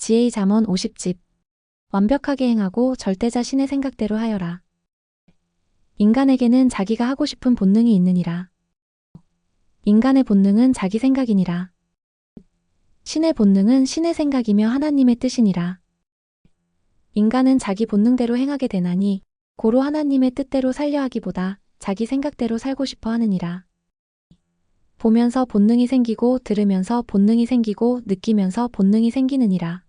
지혜의 잠언 50집. 완벽하게 행하고 절대자 신의 생각대로 하여라. 인간에게는 자기가 하고 싶은 본능이 있느니라. 인간의 본능은 자기 생각이니라. 신의 본능은 신의 생각이며 하나님의 뜻이니라. 인간은 자기 본능대로 행하게 되나니 고로 하나님의 뜻대로 살려 하기보다 자기 생각대로 살고 싶어 하느니라. 보면서 본능이 생기고 들으면서 본능이 생기고 느끼면서 본능이 생기느니라.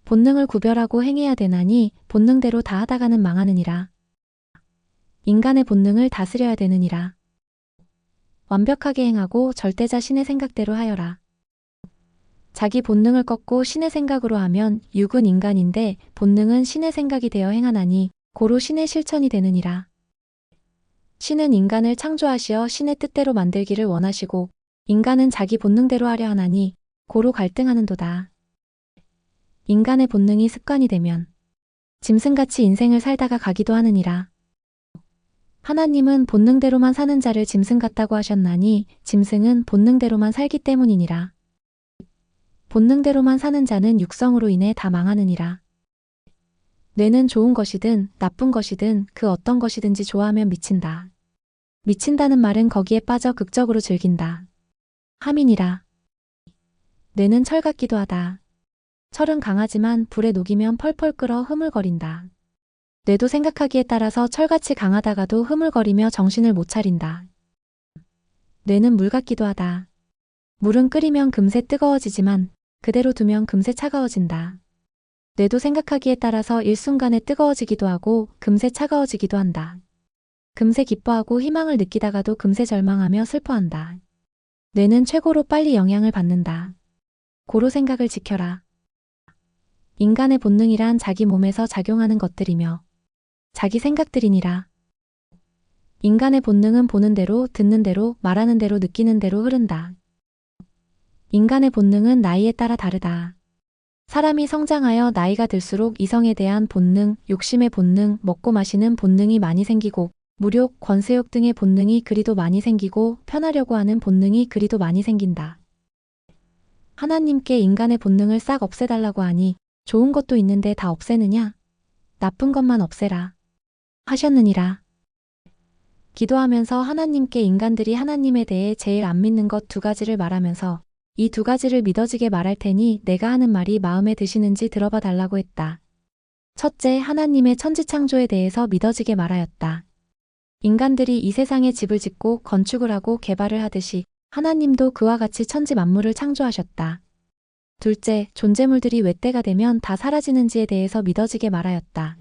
본능을 구별하고 행해야 되나니 본능대로 다 하다가는 망하느니라. 인간의 본능을 다스려야 되느니라. 완벽하게 행하고 절대자 신의 생각대로 하여라. 자기 본능을 꺾고 신의 생각으로 하면 육은 인간인데 본능은 신의 생각이 되어 행하나니 고로 신의 실천이 되느니라. 신은 인간을 창조하시어 신의 뜻대로 만들기를 원하시고 인간은 자기 본능대로 하려 하나니 고로 갈등하는도다. 인간의 본능이 습관이 되면 짐승같이 인생을 살다가 가기도 하느니라. 하나님은 본능대로만 사는 자를 짐승 같다고 하셨나니 짐승은 본능대로만 살기 때문이니라. 본능대로만 사는 자는 육성으로 인해 다 망하느니라. 뇌는 좋은 것이든 나쁜 것이든 그 어떤 것이든지 좋아하면 미친다. 미친다는 말은 거기에 빠져 극적으로 즐긴다. 함이니라. 뇌는 철 같기도 하다. 철은 강하지만 불에 녹이면 펄펄 끓어 흐물거린다. 뇌도 생각하기에 따라서 철같이 강하다가도 흐물거리며 정신을 못 차린다. 뇌는 물 같기도 하다. 물은 끓이면 금세 뜨거워지지만 그대로 두면 금세 차가워진다. 뇌도 생각하기에 따라서 일순간에 뜨거워지기도 하고 금세 차가워지기도 한다. 금세 기뻐하고 희망을 느끼다가도 금세 절망하며 슬퍼한다. 뇌는 최고로 빨리 영향을 받는다. 고로 생각을 지켜라. 인간의 본능이란 자기 몸에서 작용하는 것들이며 자기 생각들이니라. 인간의 본능은 보는 대로, 듣는 대로, 말하는 대로, 느끼는 대로 흐른다. 인간의 본능은 나이에 따라 다르다. 사람이 성장하여 나이가 들수록 이성에 대한 본능, 욕심의 본능, 먹고 마시는 본능이 많이 생기고 무력, 권세욕 등의 본능이 그리도 많이 생기고 편하려고 하는 본능이 그리도 많이 생긴다. 하나님께 인간의 본능을 싹 없애달라고 하니 좋은 것도 있는데 다 없애느냐? 나쁜 것만 없애라. 하셨느니라. 기도하면서 하나님께 인간들이 하나님에 대해 제일 안 믿는 것 두 가지를 말하면서 이 두 가지를 믿어지게 말할 테니 내가 하는 말이 마음에 드시는지 들어봐 달라고 했다. 첫째, 하나님의 천지창조에 대해서 믿어지게 말하였다. 인간들이 이 세상에 집을 짓고 건축을 하고 개발을 하듯이 하나님도 그와 같이 천지 만물을 창조하셨다. 둘째, 존재물들이 왜 때가 되면 다 사라지는지에 대해서 믿어지게 말하였다.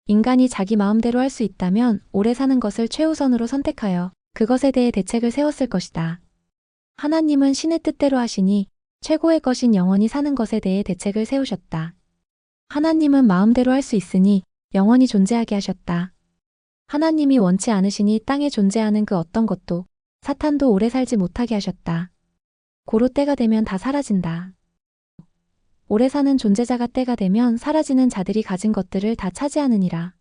인간이 자기 마음대로 할 수 있다면 오래 사는 것을 최우선으로 선택하여 그것에 대해 대책을 세웠을 것이다. 하나님은 신의 뜻대로 하시니 최고의 것인 영원히 사는 것에 대해 대책을 세우셨다. 하나님은 마음대로 할 수 있으니 영원히 존재하게 하셨다. 하나님이 원치 않으시니 땅에 존재하는 그 어떤 것도 사탄도 오래 살지 못하게 하셨다. 고로 때가 되면 다 사라진다. 오래 사는 존재자가 때가 되면 사라지는 자들이 가진 것들을 다 차지하느니라.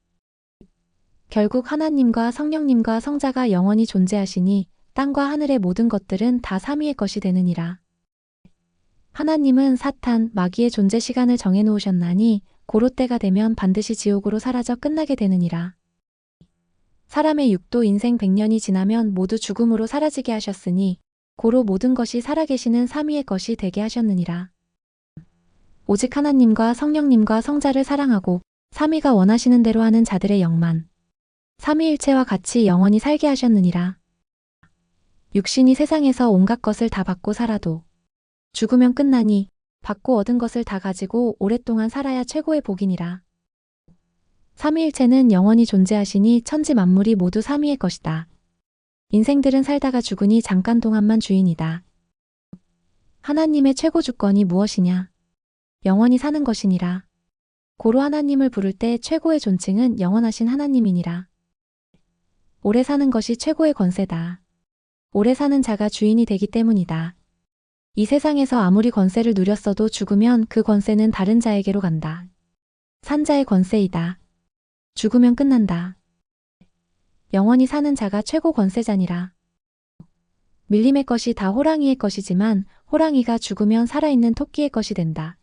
결국 하나님과 성령님과 성자가 영원히 존재하시니 땅과 하늘의 모든 것들은 다 삼위의 것이 되느니라. 하나님은 사탄, 마귀의 존재 시간을 정해놓으셨나니 고로 때가 되면 반드시 지옥으로 사라져 끝나게 되느니라. 사람의 육도 인생 100년이 지나면 모두 죽음으로 사라지게 하셨으니 고로 모든 것이 살아계시는 삼위의 것이 되게 하셨느니라. 오직 하나님과 성령님과 성자를 사랑하고 삼위가 원하시는 대로 하는 자들의 영만 삼위일체와 같이 영원히 살게 하셨느니라. 육신이 세상에서 온갖 것을 다 받고 살아도 죽으면 끝나니 받고 얻은 것을 다 가지고 오랫동안 살아야 최고의 복이니라. 삼위일체는 영원히 존재하시니 천지 만물이 모두 삼위의 것이다. 인생들은 살다가 죽으니 잠깐 동안만 주인이다. 하나님의 최고 주권이 무엇이냐? 영원히 사는 것이니라. 고로 하나님을 부를 때 최고의 존칭은 영원하신 하나님이니라. 오래 사는 것이 최고의 권세다. 오래 사는 자가 주인이 되기 때문이다. 이 세상에서 아무리 권세를 누렸어도 죽으면 그 권세는 다른 자에게로 간다. 산자의 권세이다. 죽으면 끝난다. 영원히 사는 자가 최고 권세자니라. 밀림의 것이 다 호랑이의 것이지만 호랑이가 죽으면 살아있는 토끼의 것이 된다.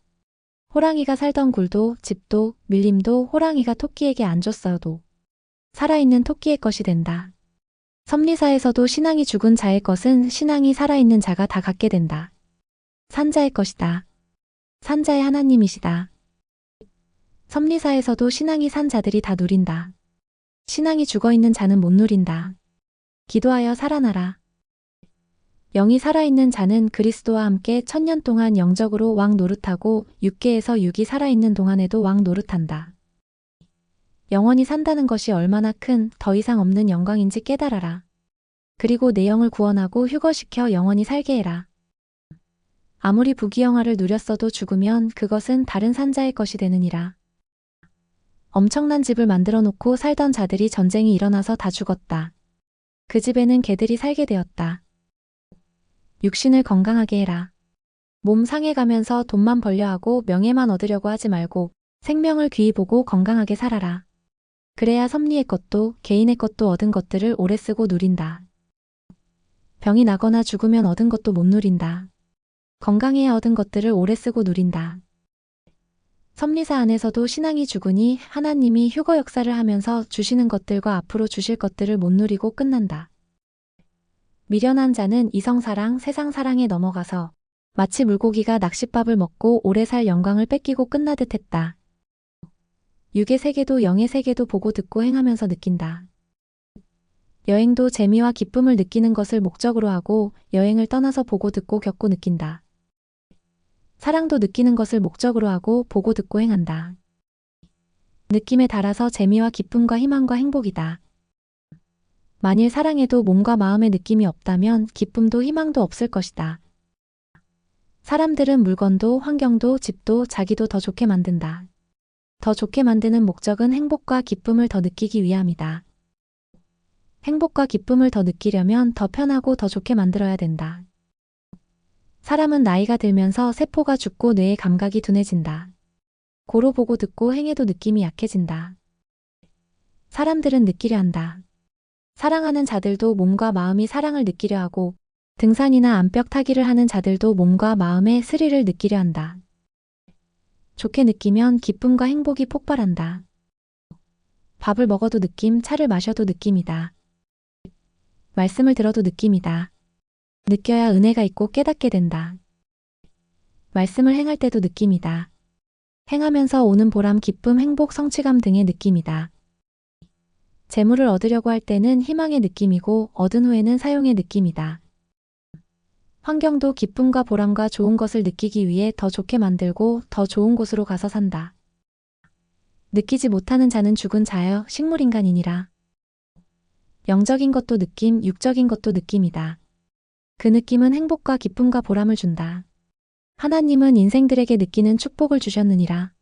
호랑이가 살던 굴도, 집도, 밀림도 호랑이가 토끼에게 안 줬어도 살아있는 토끼의 것이 된다. 섭리사에서도 신앙이 죽은 자의 것은 신앙이 살아있는 자가 다 갖게 된다. 산자의 것이다. 산자의 하나님이시다. 섭리사에서도 신앙이 산 자들이 다 누린다. 신앙이 죽어있는 자는 못 누린다. 기도하여 살아나라. 영이 살아있는 자는 그리스도와 함께 1000년 동안 영적으로 왕 노릇하고 육계에서 육이 살아있는 동안에도 왕 노릇한다. 영원히 산다는 것이 얼마나 큰 더 이상 없는 영광인지 깨달아라. 그리고 내 영을 구원하고 휴거시켜 영원히 살게 해라. 아무리 부귀영화를 누렸어도 죽으면 그것은 다른 산자의 것이 되느니라. 엄청난 집을 만들어 놓고 살던 자들이 전쟁이 일어나서 다 죽었다. 그 집에는 개들이 살게 되었다. 육신을 건강하게 해라. 몸 상해가면서 돈만 벌려 하고 명예만 얻으려고 하지 말고 생명을 귀히 보고 건강하게 살아라. 그래야 섭리의 것도 개인의 것도 얻은 것들을 오래 쓰고 누린다. 병이 나거나 죽으면 얻은 것도 못 누린다. 건강해야 얻은 것들을 오래 쓰고 누린다. 섭리사 안에서도 신앙이 죽으니 하나님이 휴거 역사를 하면서 주시는 것들과 앞으로 주실 것들을 못 누리고 끝난다. 미련한 자는 이성사랑, 세상사랑에 넘어가서 마치 물고기가 낚싯밥을 먹고 오래 살 영광을 뺏기고 끝나듯 했다. 육의 세계도 영의 세계도 보고 듣고 행하면서 느낀다. 여행도 재미와 기쁨을 느끼는 것을 목적으로 하고 여행을 떠나서 보고 듣고 겪고 느낀다. 사랑도 느끼는 것을 목적으로 하고 보고 듣고 행한다. 느낌에 따라서 재미와 기쁨과 희망과 행복이다. 만일 사랑에도 몸과 마음의 느낌이 없다면 기쁨도 희망도 없을 것이다. 사람들은 물건도 환경도 집도 자기도 더 좋게 만든다. 더 좋게 만드는 목적은 행복과 기쁨을 더 느끼기 위함이다. 행복과 기쁨을 더 느끼려면 더 편하고 더 좋게 만들어야 된다. 사람은 나이가 들면서 세포가 죽고 뇌의 감각이 둔해진다. 고로 보고 듣고 행해도 느낌이 약해진다. 사람들은 느끼려 한다. 사랑하는 자들도 몸과 마음이 사랑을 느끼려 하고 등산이나 암벽 타기를 하는 자들도 몸과 마음의 스릴을 느끼려 한다. 좋게 느끼면 기쁨과 행복이 폭발한다. 밥을 먹어도 느낌, 차를 마셔도 느낌이다. 말씀을 들어도 느낌이다. 느껴야 은혜가 있고 깨닫게 된다. 말씀을 행할 때도 느낌이다. 행하면서 오는 보람, 기쁨, 행복, 성취감 등의 느낌이다. 재물을 얻으려고 할 때는 희망의 느낌이고 얻은 후에는 사용의 느낌이다. 환경도 기쁨과 보람과 좋은 것을 느끼기 위해 더 좋게 만들고 더 좋은 곳으로 가서 산다. 느끼지 못하는 자는 죽은 자여 식물인간이니라. 영적인 것도 느낌, 육적인 것도 느낌이다. 그 느낌은 행복과 기쁨과 보람을 준다. 하나님은 인생들에게 느끼는 축복을 주셨느니라.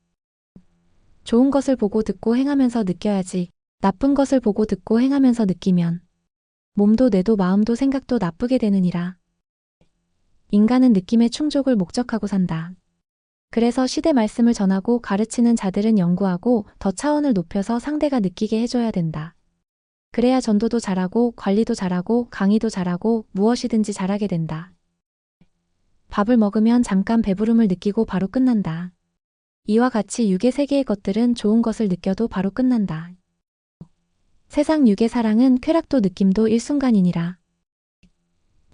좋은 것을 보고 듣고 행하면서 느껴야지. 나쁜 것을 보고 듣고 행하면서 느끼면 몸도 뇌도 마음도 생각도 나쁘게 되느니라. 인간은 느낌의 충족을 목적하고 산다. 그래서 시대 말씀을 전하고 가르치는 자들은 연구하고 더 차원을 높여서 상대가 느끼게 해줘야 된다. 그래야 전도도 잘하고 관리도 잘하고 강의도 잘하고 무엇이든지 잘하게 된다. 밥을 먹으면 잠깐 배부름을 느끼고 바로 끝난다. 이와 같이 육의 세계의 것들은 좋은 것을 느껴도 바로 끝난다. 세상 육의 사랑은 쾌락도 느낌도 일순간이니라.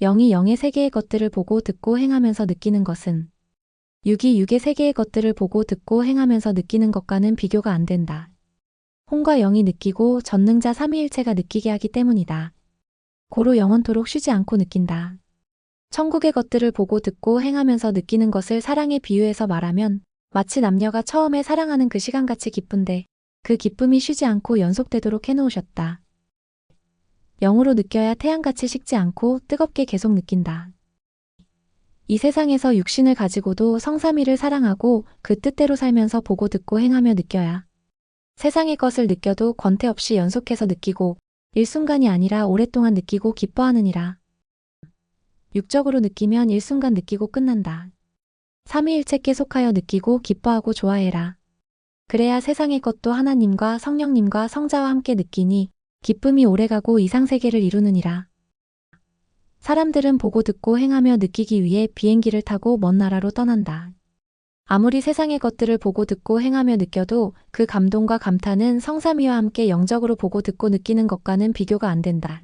영이 영의 세계의 것들을 보고 듣고 행하면서 느끼는 것은 육이 육의 세계의 것들을 보고 듣고 행하면서 느끼는 것과는 비교가 안 된다. 혼과 영이 느끼고 전능자 삼위일체가 느끼게 하기 때문이다. 고로 영원토록 쉬지 않고 느낀다. 천국의 것들을 보고 듣고 행하면서 느끼는 것을 사랑에 비유해서 말하면 마치 남녀가 처음에 사랑하는 그 시간같이 기쁜데 그 기쁨이 쉬지 않고 연속되도록 해놓으셨다. 영으로 느껴야 태양같이 식지 않고 뜨겁게 계속 느낀다. 이 세상에서 육신을 가지고도 성삼위를 사랑하고 그 뜻대로 살면서 보고 듣고 행하며 느껴야 세상의 것을 느껴도 권태 없이 연속해서 느끼고 일순간이 아니라 오랫동안 느끼고 기뻐하느니라. 육적으로 느끼면 일순간 느끼고 끝난다. 삼위일체께 속하여 느끼고 기뻐하고 좋아해라. 그래야 세상의 것도 하나님과 성령님과 성자와 함께 느끼니 기쁨이 오래가고 이상세계를 이루느니라. 사람들은 보고 듣고 행하며 느끼기 위해 비행기를 타고 먼 나라로 떠난다. 아무리 세상의 것들을 보고 듣고 행하며 느껴도 그 감동과 감탄은 성삼위와 함께 영적으로 보고 듣고 느끼는 것과는 비교가 안 된다.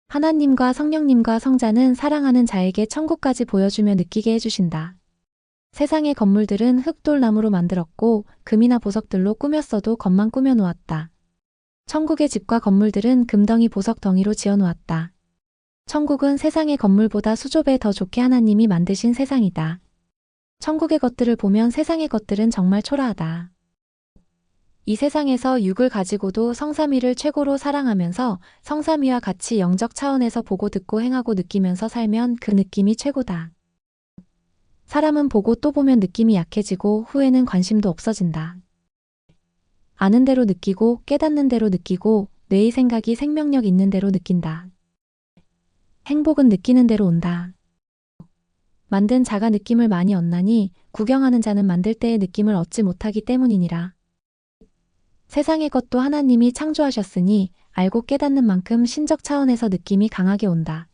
하나님과 성령님과 성자는 사랑하는 자에게 천국까지 보여주며 느끼게 해주신다. 세상의 건물들은 흙돌나무로 만들었고 금이나 보석들로 꾸몄어도 겉만 꾸며놓았다. 천국의 집과 건물들은 금덩이 보석 덩이로 지어놓았다. 천국은 세상의 건물보다 수조배 더 좋게 하나님이 만드신 세상이다. 천국의 것들을 보면 세상의 것들은 정말 초라하다. 이 세상에서 육을 가지고도 성삼위를 최고로 사랑하면서 성삼위와 같이 영적 차원에서 보고 듣고 행하고 느끼면서 살면 그 느낌이 최고다. 사람은 보고 또 보면 느낌이 약해지고 후에는 관심도 없어진다. 아는 대로 느끼고 깨닫는 대로 느끼고 뇌의 생각이 생명력 있는 대로 느낀다. 행복은 느끼는 대로 온다. 만든 자가 느낌을 많이 얻나니 구경하는 자는 만들 때의 느낌을 얻지 못하기 때문이니라. 세상의 것도 하나님이 창조하셨으니 알고 깨닫는 만큼 신적 차원에서 느낌이 강하게 온다.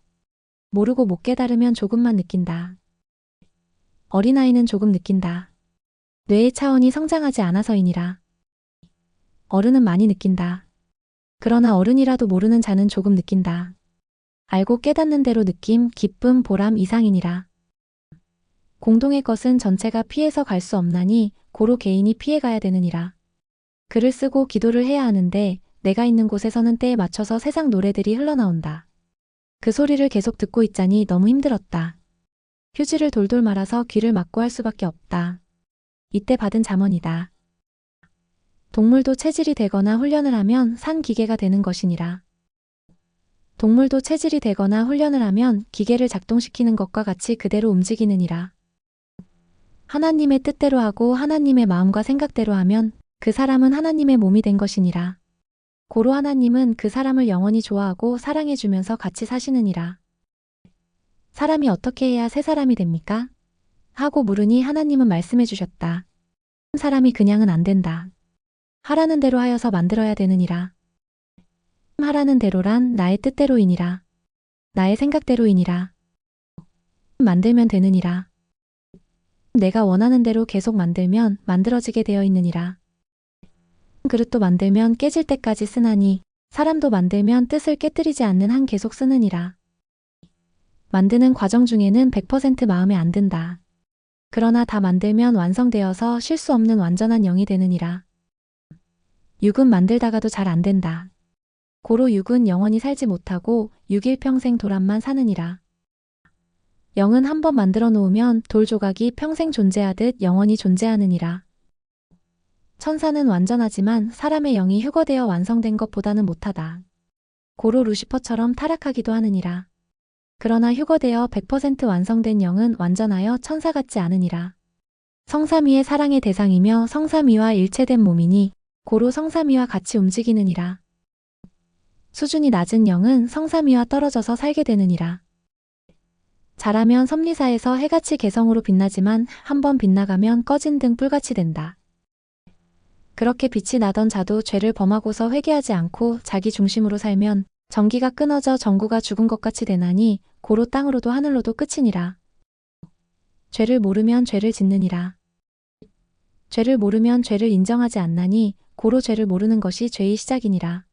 모르고 못 깨달으면 조금만 느낀다. 어린아이는 조금 느낀다. 뇌의 차원이 성장하지 않아서이니라. 어른은 많이 느낀다. 그러나 어른이라도 모르는 자는 조금 느낀다. 알고 깨닫는 대로 느낌, 기쁨, 보람 이상이니라. 공동의 것은 전체가 피해서 갈 수 없나니 고로 개인이 피해가야 되느니라. 글을 쓰고 기도를 해야 하는데 내가 있는 곳에서는 때에 맞춰서 세상 노래들이 흘러나온다. 그 소리를 계속 듣고 있자니 너무 힘들었다. 휴지를 돌돌 말아서 귀를 막고 할 수밖에 없다. 이때 받은 잠언이다. 동물도 체질이 되거나 훈련을 하면 산 기계가 되는 것이니라. 동물도 체질이 되거나 훈련을 하면 기계를 작동시키는 것과 같이 그대로 움직이느니라. 하나님의 뜻대로 하고 하나님의 마음과 생각대로 하면 그 사람은 하나님의 몸이 된 것이니라. 고로 하나님은 그 사람을 영원히 좋아하고 사랑해주면서 같이 사시느니라. 사람이 어떻게 해야 새 사람이 됩니까? 하고 물으니 하나님은 말씀해 주셨다. 사람이 그냥은 안 된다. 하라는 대로 하여서 만들어야 되느니라. 하라는 대로란 나의 뜻대로이니라. 나의 생각대로이니라. 만들면 되느니라. 내가 원하는 대로 계속 만들면 만들어지게 되어 있느니라. 그릇도 만들면 깨질 때까지 쓰나니 사람도 만들면 뜻을 깨뜨리지 않는 한 계속 쓰느니라. 만드는 과정 중에는 100% 마음에 안 든다. 그러나 다 만들면 완성되어서 실수 없는 완전한 영이 되느니라. 육은 만들다가도 잘 안 된다. 고로 육은 영원히 살지 못하고 6일 평생 도란만 사느니라. 영은 한번 만들어 놓으면 돌 조각이 평생 존재하듯 영원히 존재하느니라. 천사는 완전하지만 사람의 영이 휴거되어 완성된 것보다는 못하다. 고로 루시퍼처럼 타락하기도 하느니라. 그러나 휴거되어 100% 완성된 영은 완전하여 천사 같지 않으니라. 성삼위의 사랑의 대상이며 성삼위와 일체된 몸이니 고로 성삼위와 같이 움직이느니라. 수준이 낮은 영은 성삼위와 떨어져서 살게 되느니라. 자라면 섭리사에서 해같이 개성으로 빛나지만 한번 빗나가면 꺼진 등 뿔같이 된다. 그렇게 빛이 나던 자도 죄를 범하고서 회개하지 않고 자기 중심으로 살면 전기가 끊어져 전구가 죽은 것 같이 되나니 고로 땅으로도 하늘로도 끝이니라. 죄를 모르면 죄를 짓느니라. 죄를 모르면 죄를 인정하지 않나니 고로 죄를 모르는 것이 죄의 시작이니라.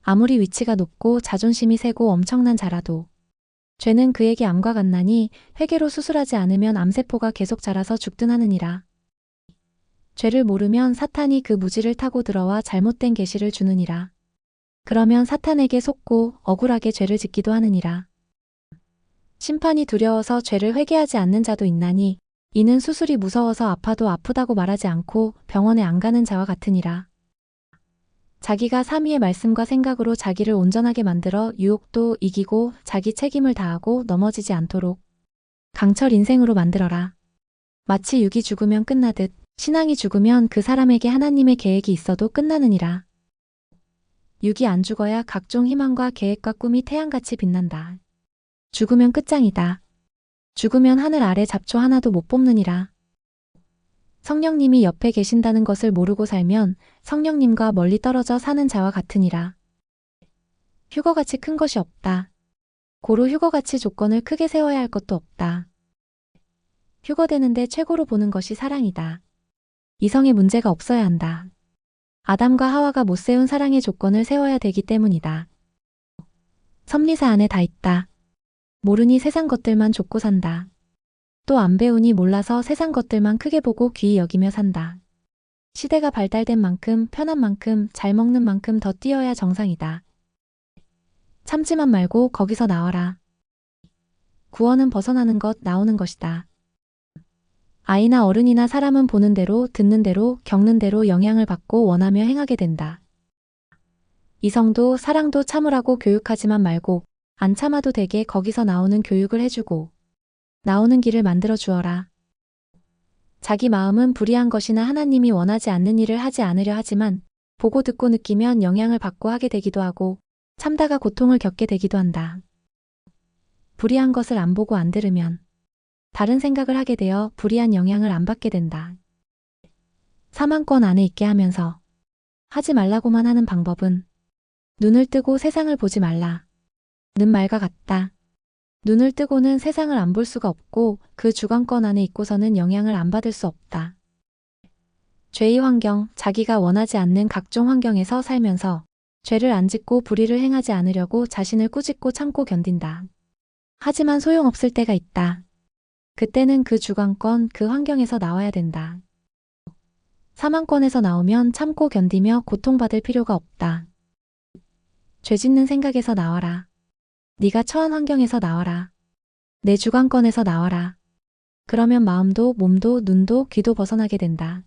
아무리 위치가 높고 자존심이 세고 엄청난 자라도 죄는 그에게 암과 같나니 회개로 수술하지 않으면 암세포가 계속 자라서 죽든 하느니라. 죄를 모르면 사탄이 그 무지를 타고 들어와 잘못된 계시를 주느니라. 그러면 사탄에게 속고 억울하게 죄를 짓기도 하느니라. 심판이 두려워서 죄를 회개하지 않는 자도 있나니 이는 수술이 무서워서 아파도 아프다고 말하지 않고 병원에 안 가는 자와 같으니라. 자기가 삼위의 말씀과 생각으로 자기를 온전하게 만들어 유혹도 이기고 자기 책임을 다하고 넘어지지 않도록 강철 인생으로 만들어라. 마치 육이 죽으면 끝나듯 신앙이 죽으면 그 사람에게 하나님의 계획이 있어도 끝나느니라. 육이 안 죽어야 각종 희망과 계획과 꿈이 태양같이 빛난다. 죽으면 끝장이다. 죽으면 하늘 아래 잡초 하나도 못 뽑느니라. 성령님이 옆에 계신다는 것을 모르고 살면 성령님과 멀리 떨어져 사는 자와 같으니라. 휴거같이 큰 것이 없다. 고로 휴거같이 조건을 크게 세워야 할 것도 없다. 휴거되는데 최고로 보는 것이 사랑이다. 이성에 문제가 없어야 한다. 아담과 하와가 못 세운 사랑의 조건을 세워야 되기 때문이다. 섭리사 안에 다 있다. 모르니 세상 것들만 좇고 산다. 또 안 배우니 몰라서 세상 것들만 크게 보고 귀히 여기며 산다. 시대가 발달된 만큼, 편한 만큼, 잘 먹는 만큼 더 뛰어야 정상이다. 참지만 말고 거기서 나와라. 구원은 벗어나는 것, 나오는 것이다. 아이나 어른이나 사람은 보는 대로, 듣는 대로, 겪는 대로 영향을 받고 원하며 행하게 된다. 이성도 사랑도 참으라고 교육하지만 말고 안 참아도 되게 거기서 나오는 교육을 해주고 나오는 길을 만들어 주어라. 자기 마음은 불의한 것이나 하나님이 원하지 않는 일을 하지 않으려 하지만 보고 듣고 느끼면 영향을 받고 하게 되기도 하고 참다가 고통을 겪게 되기도 한다. 불의한 것을 안 보고 안 들으면 다른 생각을 하게 되어 불의한 영향을 안 받게 된다. 사망권 안에 있게 하면서 하지 말라고만 하는 방법은 눈을 뜨고 세상을 보지 말라. 는 말과 같다. 눈을 뜨고는 세상을 안 볼 수가 없고 그 주관권 안에 있고서는 영향을 안 받을 수 없다. 죄의 환경, 자기가 원하지 않는 각종 환경에서 살면서 죄를 안 짓고 불의를 행하지 않으려고 자신을 꾸짖고 참고 견딘다. 하지만 소용없을 때가 있다. 그때는 그 주관권, 그 환경에서 나와야 된다. 사망권에서 나오면 참고 견디며 고통받을 필요가 없다. 죄 짓는 생각에서 나와라. 네가 처한 환경에서 나와라. 내 주관권에서 나와라. 그러면 마음도 몸도 눈도 귀도 벗어나게 된다.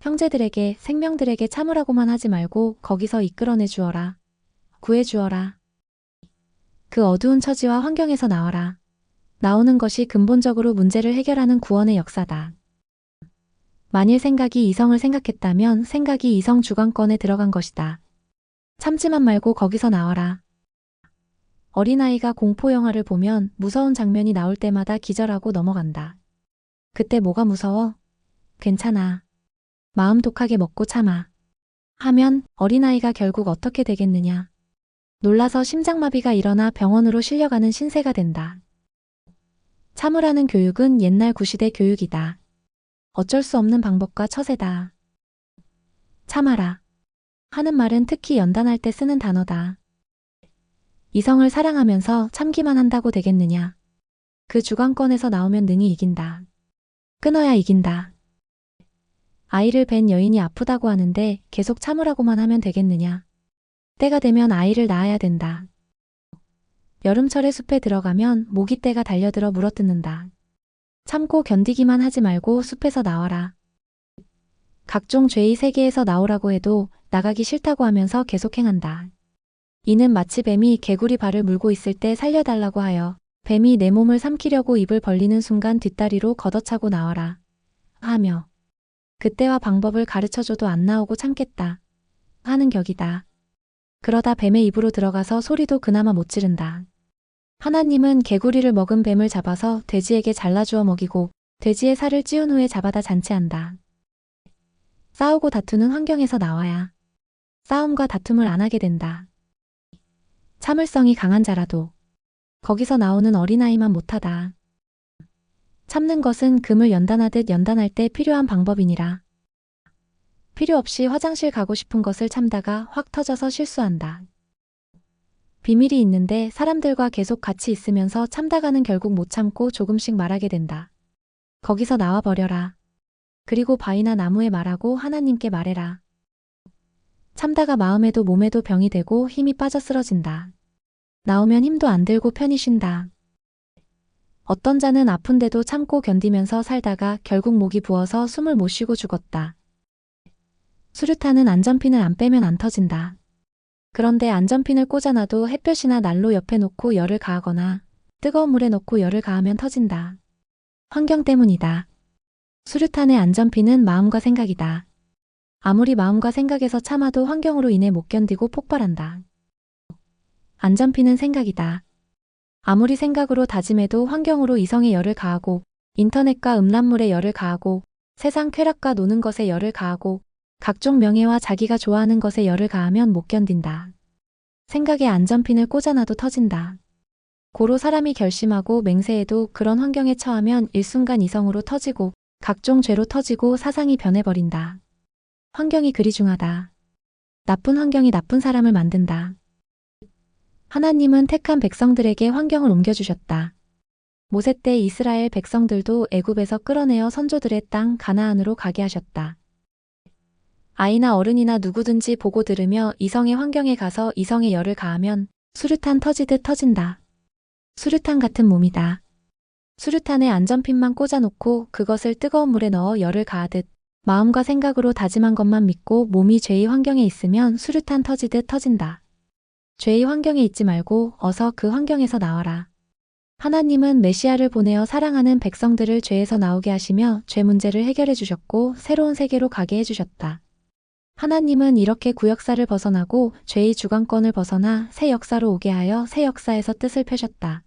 형제들에게 생명들에게 참으라고만 하지 말고 거기서 이끌어내 주어라. 구해 주어라. 그 어두운 처지와 환경에서 나와라. 나오는 것이 근본적으로 문제를 해결하는 구원의 역사다. 만일 생각이 이성을 생각했다면 생각이 이성 주관권에 들어간 것이다. 참지만 말고 거기서 나와라. 어린아이가 공포영화를 보면 무서운 장면이 나올 때마다 기절하고 넘어간다. 그때 뭐가 무서워? 괜찮아. 마음 독하게 먹고 참아. 하면 어린아이가 결국 어떻게 되겠느냐. 놀라서 심장마비가 일어나 병원으로 실려가는 신세가 된다. 참으라는 교육은 옛날 구시대 교육이다. 어쩔 수 없는 방법과 처세다. 참아라. 하는 말은 특히 연단할 때 쓰는 단어다. 이성을 사랑하면서 참기만 한다고 되겠느냐. 그 주관권에서 나오면 능히 이긴다. 끊어야 이긴다. 아이를 뵌 여인이 아프다고 하는데 계속 참으라고만 하면 되겠느냐. 때가 되면 아이를 낳아야 된다. 여름철에 숲에 들어가면 모기떼가 달려들어 물어뜯는다. 참고 견디기만 하지 말고 숲에서 나와라. 각종 죄의 세계에서 나오라고 해도 나가기 싫다고 하면서 계속 행한다. 이는 마치 뱀이 개구리 발을 물고 있을 때 살려달라고 하여 뱀이 내 몸을 삼키려고 입을 벌리는 순간 뒷다리로 걷어차고 나와라 하며 그때와 방법을 가르쳐줘도 안 나오고 참겠다 하는 격이다. 그러다 뱀의 입으로 들어가서 소리도 그나마 못 지른다. 하나님은 개구리를 먹은 뱀을 잡아서 돼지에게 잘라주어 먹이고 돼지의 살을 찌운 후에 잡아다 잔치한다. 싸우고 다투는 환경에서 나와야 싸움과 다툼을 안 하게 된다. 참을성이 강한 자라도 거기서 나오는 어린아이만 못하다. 참는 것은 금을 연단하듯 연단할 때 필요한 방법이니라. 필요 없이 화장실 가고 싶은 것을 참다가 확 터져서 실수한다. 비밀이 있는데 사람들과 계속 같이 있으면서 참다가는 결국 못 참고 조금씩 말하게 된다. 거기서 나와 버려라. 그리고 바위나 나무에 말하고 하나님께 말해라. 참다가 마음에도 몸에도 병이 되고 힘이 빠져 쓰러진다. 나오면 힘도 안 들고 편히 쉰다. 어떤 자는 아픈데도 참고 견디면서 살다가 결국 목이 부어서 숨을 못 쉬고 죽었다. 수류탄은 안전핀을 안 빼면 안 터진다. 그런데 안전핀을 꽂아놔도 햇볕이나 난로 옆에 놓고 열을 가하거나 뜨거운 물에 넣고 열을 가하면 터진다. 환경 때문이다. 수류탄의 안전핀은 마음과 생각이다. 아무리 마음과 생각에서 참아도 환경으로 인해 못 견디고 폭발한다. 안전핀은 생각이다. 아무리 생각으로 다짐해도 환경으로 이성의 열을 가하고 인터넷과 음란물에 열을 가하고 세상 쾌락과 노는 것에 열을 가하고 각종 명예와 자기가 좋아하는 것에 열을 가하면 못 견딘다. 생각에 안전핀을 꽂아놔도 터진다. 고로 사람이 결심하고 맹세해도 그런 환경에 처하면 일순간 이성으로 터지고 각종 죄로 터지고 사상이 변해버린다. 환경이 그리 중하다. 나쁜 환경이 나쁜 사람을 만든다. 하나님은 택한 백성들에게 환경을 옮겨주셨다. 모세 때 이스라엘 백성들도 애굽에서 끌어내어 선조들의 땅 가나안으로 가게 하셨다. 아이나 어른이나 누구든지 보고 들으며 이성의 환경에 가서 이성의 열을 가하면 수류탄 터지듯 터진다. 수류탄 같은 몸이다. 수류탄에 안전핀만 꽂아놓고 그것을 뜨거운 물에 넣어 열을 가하듯 마음과 생각으로 다짐한 것만 믿고 몸이 죄의 환경에 있으면 수류탄 터지듯 터진다. 죄의 환경에 있지 말고 어서 그 환경에서 나와라. 하나님은 메시아를 보내어 사랑하는 백성들을 죄에서 나오게 하시며 죄 문제를 해결해 주셨고 새로운 세계로 가게 해주셨다. 하나님은 이렇게 구역사를 벗어나고 죄의 주관권을 벗어나 새 역사로 오게 하여 새 역사에서 뜻을 펴셨다.